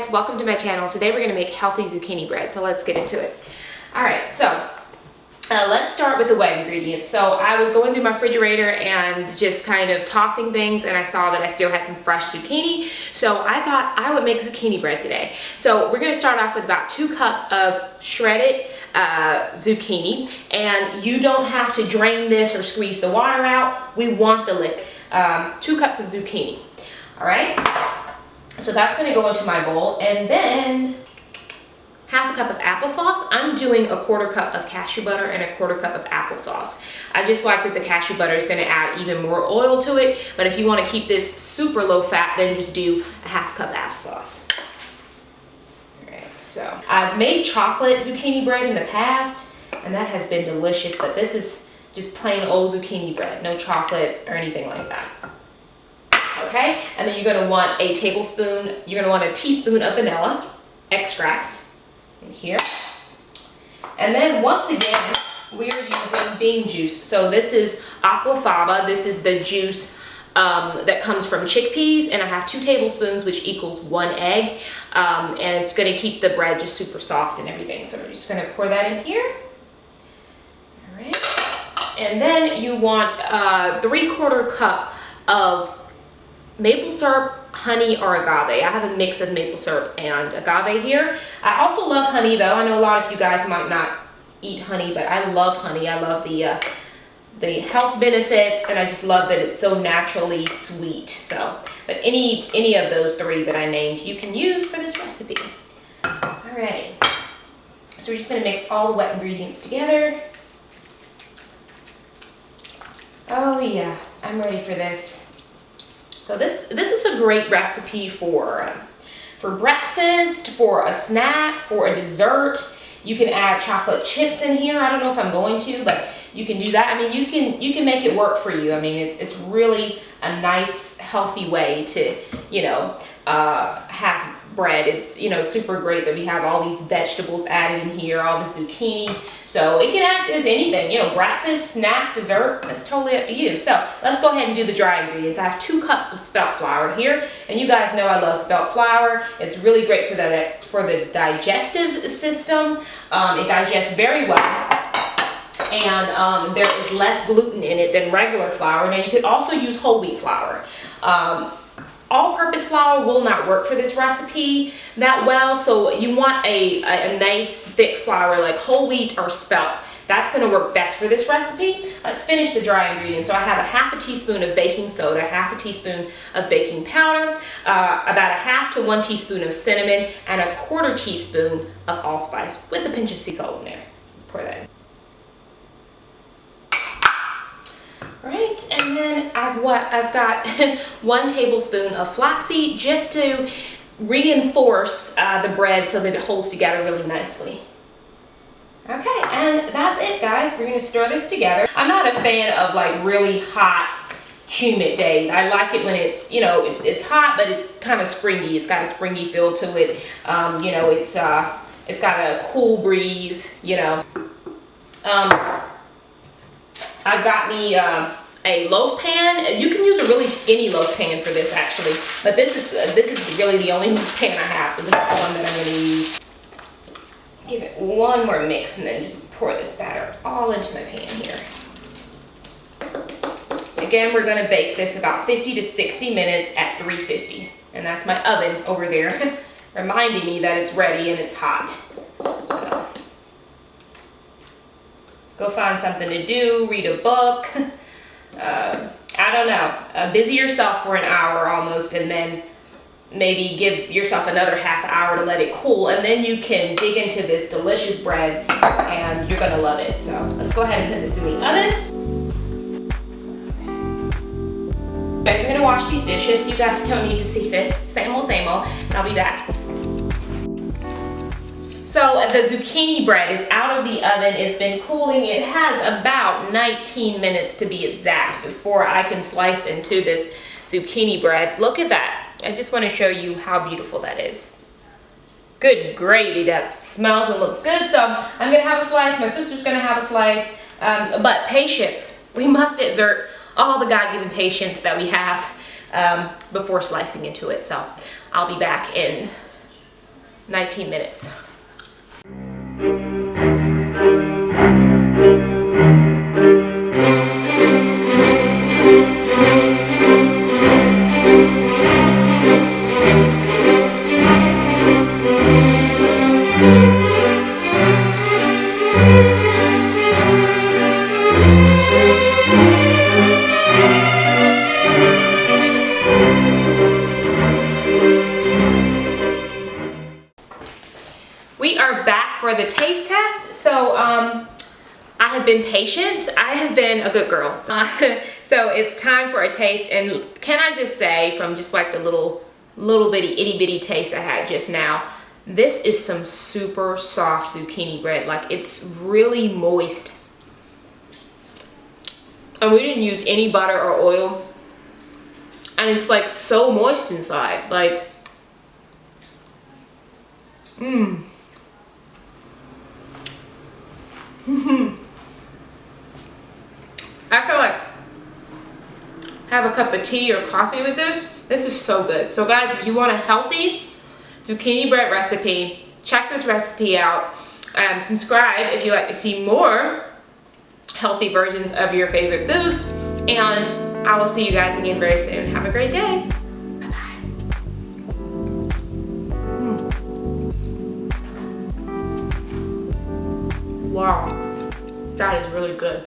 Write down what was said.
guys, welcome to my channel. Today we're going to make healthy zucchini bread, so let's get into it. Alright, so let's start with the wet ingredients. So I was going through my refrigerator and just kind of tossing things, and I saw that I still had some fresh zucchini, so I thought I would make zucchini bread today. So we're going to start off with about 2 cups of shredded zucchini, and you don't have to drain this or squeeze the water out. We want the liquid. 2 cups of zucchini. Alright, so that's going to go into my bowl, and then half a cup of applesauce. I'm doing a 1/4 cup of cashew butter and a 1/4 cup of applesauce. I just like that the cashew butter is going to add even more oil to it, but if you want to keep this super low fat, then just do a half cup of applesauce. Alright, so I've made chocolate zucchini bread in the past, and that has been delicious, but this is just plain old zucchini bread, no chocolate or anything like that. Okay, and then you're going to want a tablespoon, you're going to want a teaspoon of vanilla extract in here. And then once again, we are using bean juice. So this is aquafaba. This is the juice that comes from chickpeas, and I have 2 tablespoons, which equals 1 egg. And it's going to keep the bread just super soft and everything. So we're just going to pour that in here. All right. And then you want 3/4 cup of maple syrup, honey, or agave. I have a mix of maple syrup and agave here. I also love honey though. I know a lot of you guys might not eat honey, but I love honey. I love the health benefits, and I just love that it's so naturally sweet. So, but any of those 3 that I named you can use for this recipe. Alright, so we're just going to mix all the wet ingredients together. Oh yeah, I'm ready for this. So this is a great recipe for breakfast, for a snack, for a dessert. You can add chocolate chips in here. I don't know if I'm going to, but you can do that. I mean, you can make it work for you. I mean, it's really a nice, healthy way to, you know, have bread. It's, you know, super great that we have all these vegetables added in here, all the zucchini. So it can act as anything, you know, breakfast, snack, dessert. That's totally up to you. So let's go ahead and do the dry ingredients. I have 2 cups of spelt flour here, and you guys know I love spelt flour. It's really great for the digestive system. It digests very well, and there is less gluten in it than regular flour. Now you could also use whole wheat flour. All-purpose flour will not work for this recipe that well, so you want a nice thick flour like whole wheat or spelt. That's going to work best for this recipe. Let's finish the dry ingredients. So I have a 1/2 teaspoon of baking soda, 1/2 teaspoon of baking powder, about a 1/2 to 1 teaspoon of cinnamon, and a 1/4 teaspoon of allspice with a pinch of sea salt in there. Let's pour that in. Right, and then I've got 1 tablespoon of flaxseed just to reinforce the bread so that it holds together really nicely. Okay, and that's it, guys. We're going to stir this together. I'm not a fan of like really hot, humid days. I like it when it's, you know, it's hot, but it's kind of springy. It's got a springy feel to it. You know, it's got a cool breeze, you know. I've got me a loaf pan. You can use a really skinny loaf pan for this actually, but this is really the only loaf pan I have, so this is the one that I'm going to use. Give it one more mix and then just pour this batter all into my pan here. Again, we're going to bake this about 50 to 60 minutes at 350, and that's my oven over there reminding me that it's ready and it's hot. So go find something to do, read a book, I don't know, busy yourself for an hour almost, and then maybe give yourself another ½ hour to let it cool, and then you can dig into this delicious bread and you're gonna love it. So let's go ahead and put this in the oven. Guys, I'm gonna wash these dishes. You guys don't need to see this. Same old, and I'll be back. So the zucchini bread is out of the oven. It's been cooling. It has about 19 minutes to be exact before I can slice into this zucchini bread. Look at that. I just want to show you how beautiful that is. Good gravy. That smells and looks good. So I'm going to have a slice. My sister's going to have a slice. But patience. We must exert all the God-given patience that we have before slicing into it. So I'll be back in 19 minutes. We are back for the taste test. So I have been patient. I have been a good girl. So it's time for a taste. And can I just say, from just like the little bitty itty bitty taste I had just now, this is some super soft zucchini bread. Like, it's really moist. And we didn't use any butter or oil. And it's like so moist inside. Like, I feel like have a cup of tea or coffee with this. This is so good. So guys, if you want a healthy zucchini bread recipe, check this recipe out. Subscribe if you like to see more healthy versions of your favorite foods. And I will see you guys again very soon. Have a great day. Bye-bye. Wow, that is really good.